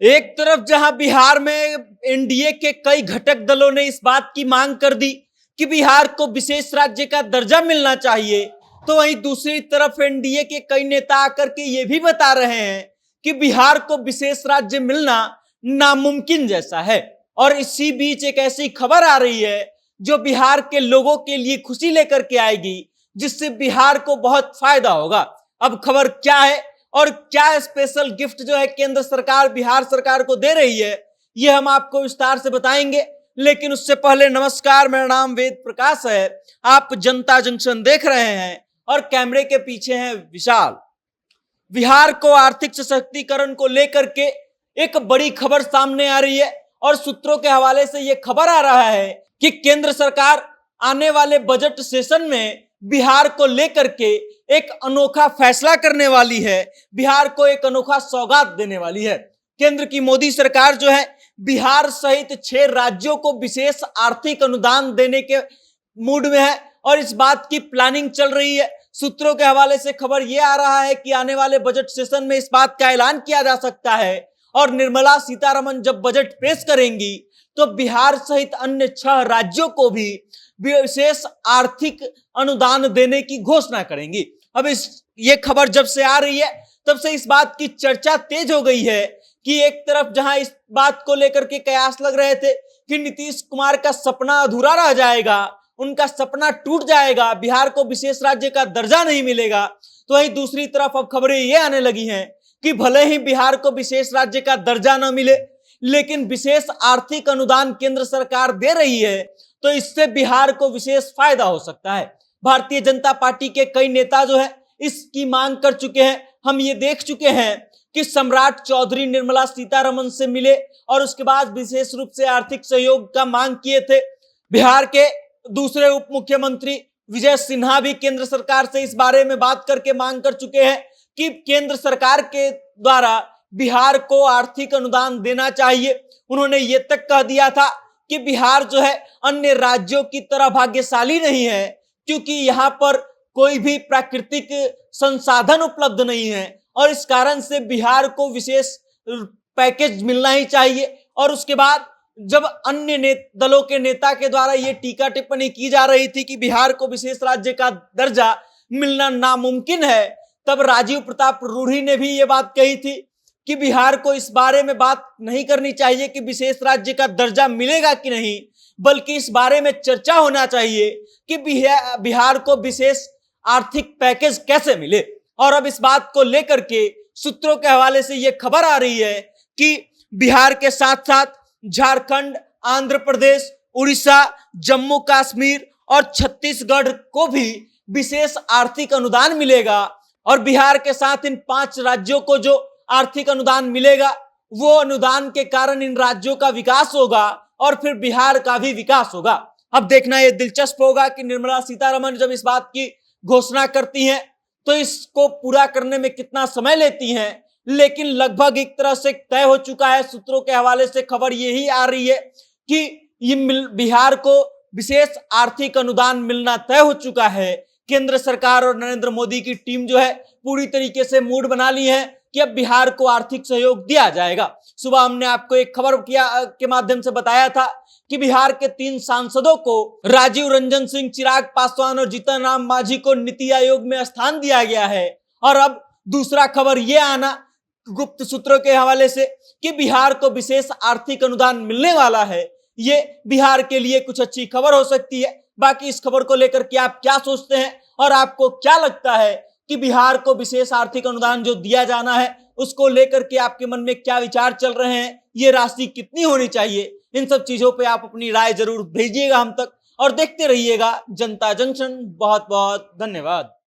एक तरफ जहां बिहार में एनडीए के कई घटक दलों ने इस बात की मांग कर दी कि बिहार को विशेष राज्य का दर्जा मिलना चाहिए, तो वहीं दूसरी तरफ एनडीए के कई नेता आकर के ये भी बता रहे हैं कि बिहार को विशेष राज्य मिलना नामुमकिन जैसा है। और इसी बीच एक ऐसी खबर आ रही है जो बिहार के लोगों के लिए खुशी लेकर के आएगी, जिससे बिहार को बहुत फायदा होगा। अब खबर क्या है और क्या स्पेशल गिफ्ट जो है केंद्र सरकार बिहार सरकार को दे रही है, ये हम आपको विस्तार से बताएंगे। लेकिन उससे पहले नमस्कार, मेरा नाम वेद प्रकाश है। आप जनता जंक्शन देख रहे हैं और कैमरे के पीछे हैं विशाल। बिहार को आर्थिक सशक्तिकरण को लेकर के एक बड़ी खबर सामने आ रही है और सूत्रों के हवाले से यह खबर आ रहा है कि केंद्र सरकार आने वाले बजट सेशन में बिहार को लेकर के एक अनोखा फैसला करने वाली है, बिहार को एक अनोखा सौगात देने वाली है। केंद्र की मोदी सरकार जो है बिहार सहित 6 राज्यों को विशेष आर्थिक अनुदान देने के मूड में है और इस बात की प्लानिंग चल रही है। सूत्रों के हवाले से खबर यह आ रहा है कि आने वाले बजट सेशन में इस बात का ऐलान किया जा सकता है और निर्मला सीतारमण जब बजट पेश करेंगी तो बिहार सहित अन्य 6 राज्यों को भी विशेष आर्थिक अनुदान देने की घोषणा करेंगी। अब ये खबर जब से आ रही है तब से इस बात की चर्चा तेज हो गई है कि एक तरफ जहां इस बात को लेकर के कयास लग रहे थे कि नीतीश कुमार का सपना अधूरा रह जाएगा, उनका सपना टूट जाएगा, बिहार को विशेष राज्य का दर्जा नहीं मिलेगा, तो वहीं दूसरी तरफ अब खबरें ये आने लगी हैं कि भले ही बिहार को विशेष राज्य का दर्जा न मिले, लेकिन विशेष आर्थिक अनुदान केंद्र सरकार दे रही है, तो इससे बिहार को विशेष फायदा हो सकता है। भारतीय जनता पार्टी के कई नेता जो है इसकी मांग कर चुके हैं। हम ये देख चुके हैं कि सम्राट चौधरी निर्मला सीतारमण से मिले और उसके बाद विशेष रूप से आर्थिक सहयोग का मांग किए थे। बिहार के दूसरे उप मुख्यमंत्री विजय सिन्हा भी केंद्र सरकार से इस बारे में बात करके मांग कर चुके हैं कि केंद्र सरकार के द्वारा बिहार को आर्थिक अनुदान देना चाहिए। उन्होंने ये तक कह दिया था कि बिहार जो है अन्य राज्यों की तरह भाग्यशाली नहीं है, क्योंकि यहाँ पर कोई भी प्राकृतिक संसाधन उपलब्ध नहीं है और इस कारण से बिहार को विशेष पैकेज मिलना ही चाहिए। और उसके बाद जब अन्य दलों के नेता के द्वारा ये टीका टिप्पणी की जा रही थी कि बिहार को विशेष राज्य का दर्जा मिलना नामुमकिन है, तब राजीव प्रताप रूढ़ी ने भी ये बात कही थी कि बिहार को इस बारे में बात नहीं करनी चाहिए कि विशेष राज्य का दर्जा मिलेगा कि नहीं, बल्कि इस बारे में चर्चा होना चाहिए कि बिहार को विशेष आर्थिक पैकेज कैसे मिले। और अब इस बात को लेकर के सूत्रों के हवाले से यह खबर आ रही है कि बिहार के साथ साथ झारखंड, आंध्र प्रदेश, उड़ीसा, जम्मू कश्मीर और छत्तीसगढ़ को भी विशेष आर्थिक अनुदान मिलेगा और बिहार के साथ इन 5 राज्यों को जो आर्थिक अनुदान मिलेगा वो अनुदान के कारण इन राज्यों का विकास होगा और फिर बिहार का भी विकास होगा। अब देखना यह दिलचस्प होगा कि निर्मला सीतारमण जब इस बात की घोषणा करती हैं तो इसको पूरा करने में कितना समय लेती हैं, लेकिन लगभग एक तरह से तय हो चुका है। सूत्रों के हवाले से खबर यही आ रही है कि ये बिहार को विशेष आर्थिक अनुदान मिलना तय हो चुका है। केंद्र सरकार और नरेंद्र मोदी की टीम जो है पूरी तरीके से मूड बना ली है कि अब बिहार को आर्थिक सहयोग दिया जाएगा। सुबह हमने आपको एक खबर के माध्यम से बताया था कि बिहार के 3 सांसदों को राजीव रंजन सिंह, चिराग पासवान और जीतन राम मांझी को नीति आयोग में स्थान दिया गया है। और अब दूसरा खबर यह आना गुप्त सूत्रों के हवाले से कि बिहार को विशेष आर्थिक अनुदान मिलने वाला है, ये बिहार के लिए कुछ अच्छी खबर हो सकती है। बाकी इस खबर को लेकर के आप क्या सोचते हैं और आपको क्या लगता है कि बिहार को विशेष आर्थिक अनुदान जो दिया जाना है उसको लेकर के आपके मन में क्या विचार चल रहे हैं, ये राशि कितनी होनी चाहिए, इन सब चीजों पे आप अपनी राय जरूर भेजिएगा हम तक और देखते रहिएगा जनता जंक्शन। बहुत बहुत धन्यवाद।